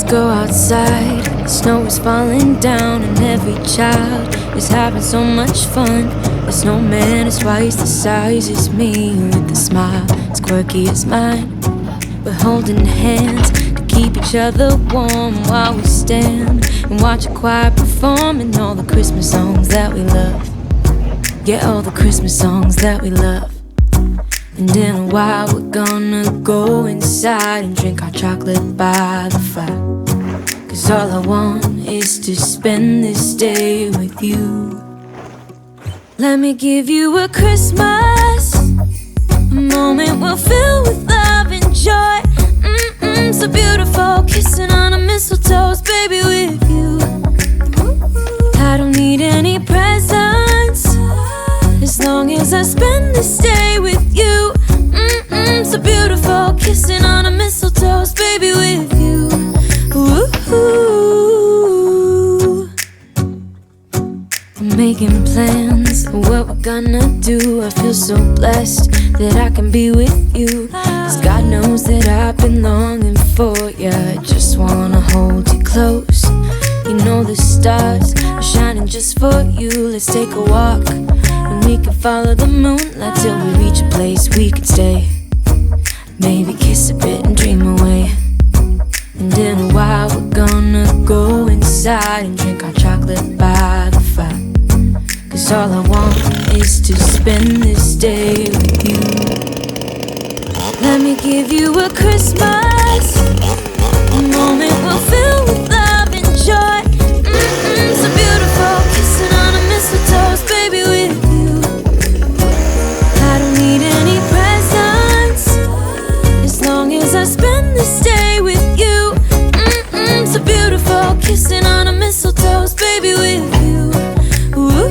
go outside. Snow is falling down and every child is having so much fun. The snowman is twice the size as me, with a smile as quirky as mine. We're holding hands to keep each other warm while we stand and watch a choir performing all the Christmas songs that we love. Yeah, all the Christmas songs that we love. And in a while we're gonna go inside and drink our chocolate by the fire. 'Cause all I want is to spend this day with you. Let me give you a Christmas, a moment we'll fill with love and joy. So beautiful, kissing on a mistletoe, baby, with you. I don't need any presents, as long as I spend this day with you. So beautiful, kissing on a mistletoe, baby, with you. Ooh. I'm making plans of what we're gonna do. I feel so blessed that I can be with you. 'Cause God knows that I've been longing for you. I just wanna hold you close. You know the stars are shining just for you. Let's take a walk and we can follow the moonlight till we reach a place we can stay. Maybe kiss a bit and dream away. And in a while we're gonna go inside and drink our chocolate by the fire. 'Cause all I want is to spend this day with you. Let me give you a Christmas, a moment we'll fill with love and joy. So beautiful, kissing on a mistletoe, baby, with you. I don't need any presents, as long as I spend this day with you. So beautiful, kissing on a mistletoe, baby, with you. Ooh.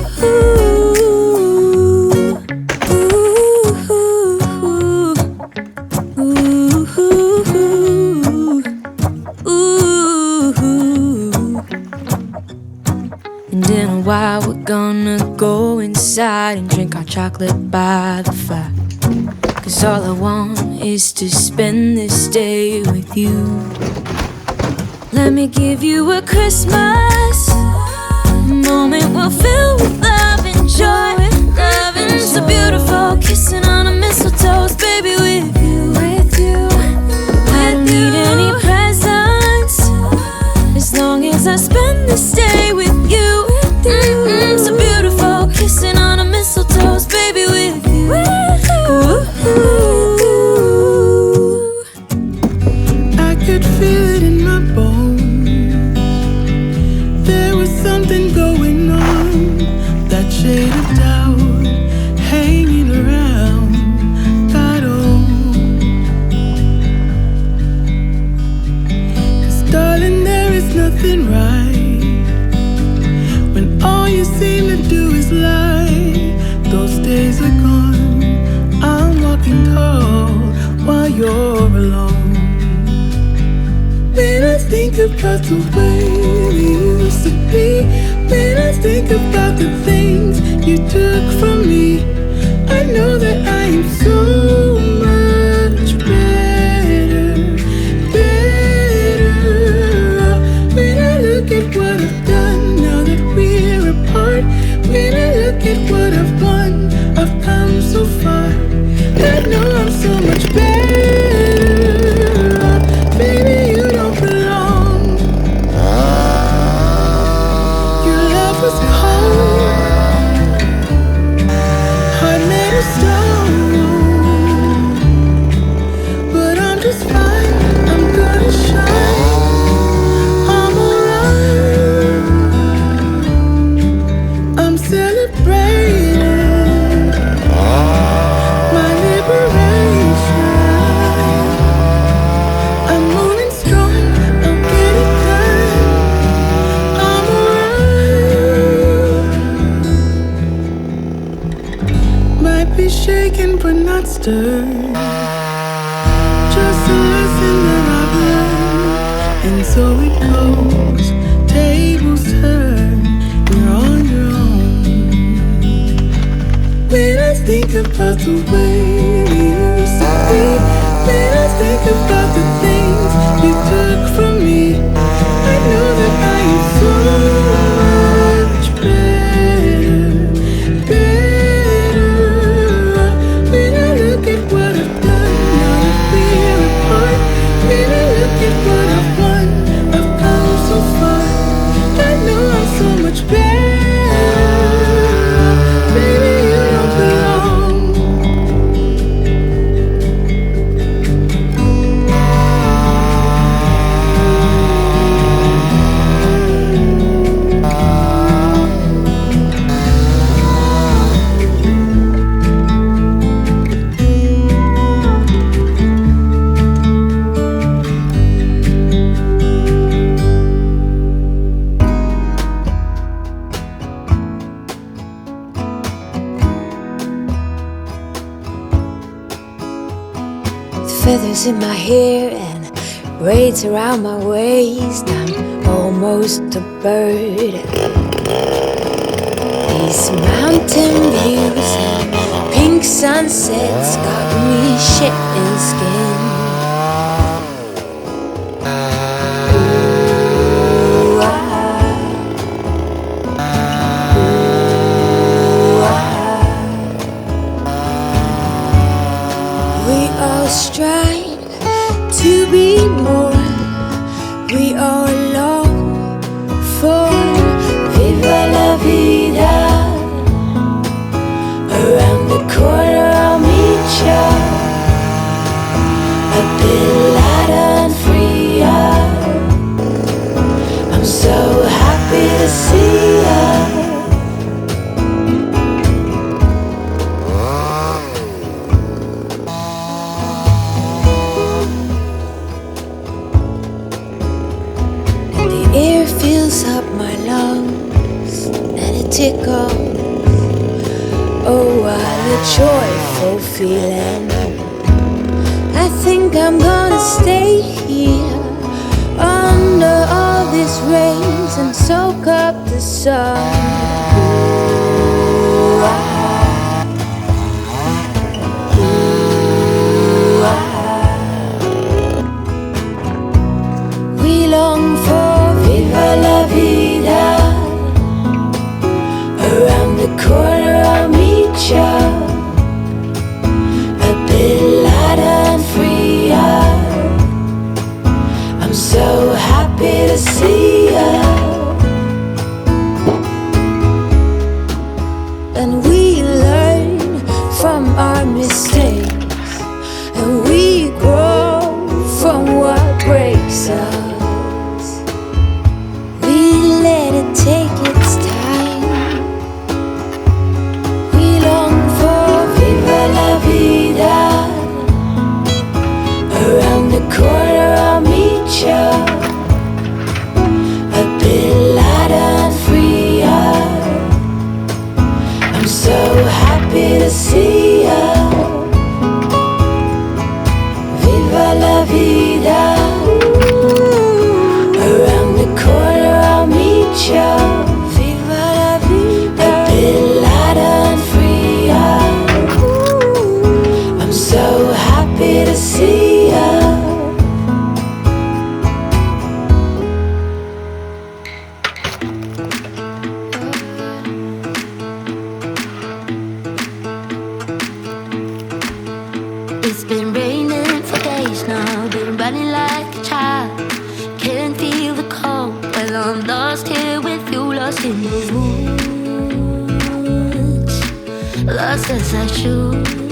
And in a while we're gonna go inside and drink our chocolate by the fire. 'Cause all I want is to spend this day with you. Let me give you a Christmas, a moment we'll fill with love and joy. Love and so beautiful, kissing on a mistletoe, baby, with you. I don't need any presents, as long as I spend this day with you. So beautiful, kissing on a mistletoe, baby, with you. I could feel it in my bones. There was something going on, that shade of doubt hanging around. Got on. 'Cause darling, there is nothing right when all you seem to do is lie. Those days are gone. I'm walking tall while you're alone. When I think about the way we used to be, when I think about the things you took from me, I know that I am so much better, better off. When I look at what I've done now that we're apart, when I look at what I've won, I've come so far. I know I'm so much better off. Baby, you don't belong. Your love was cold, heart made of stone. But I'm just fine, I'm gonna shine. I'm alright, I'm celebrating my liberation. I'm moving strong, I'll get it done. I'm alright. Might be shaken but not stirred. Just a lesson that I've learned. And so it goes, tables turn, you're on your own. When I think about the way we used to be, when I think about the things you took from me, so much better, better. When I look at what I've done, now that we're apart. When I look at what I've won, I've come so far. I know I'm so much better. Baby, you don't belong. Feathers in my hair and braids around my waist. I'm almost a bird. These mountain views and pink sunsets got me shedding skin. Ooh, we all strive to be more. We all long for viva la vida. Around the corner I'll meet ya, a bit lighter and freer. I'm so happy to see ya. Air fills up my lungs and it tickles. Oh, what a joyful feeling. I think I'm gonna stay here under all these rays and soak up the sun. Ooh, we long for viva la vida. Around the corner I'll meet ya, a bit lighter and freer. I'm so happy to see ya. And we learn from our mistakes, and we grow from what breaks us. We let it take its time. We long for viva la vida. Around the corner I'll meet ya, a bit lighter and freer. I'm so happy to see ya. Viva la vida. Around the corner I'll meet ya, viva la vida. A bit lighter and freer. I'm so happy to see ya. It's been raining for days now, been running like a child. Can't feel the cold, well I'm lost here with you, lost in the woods. Lost as I should.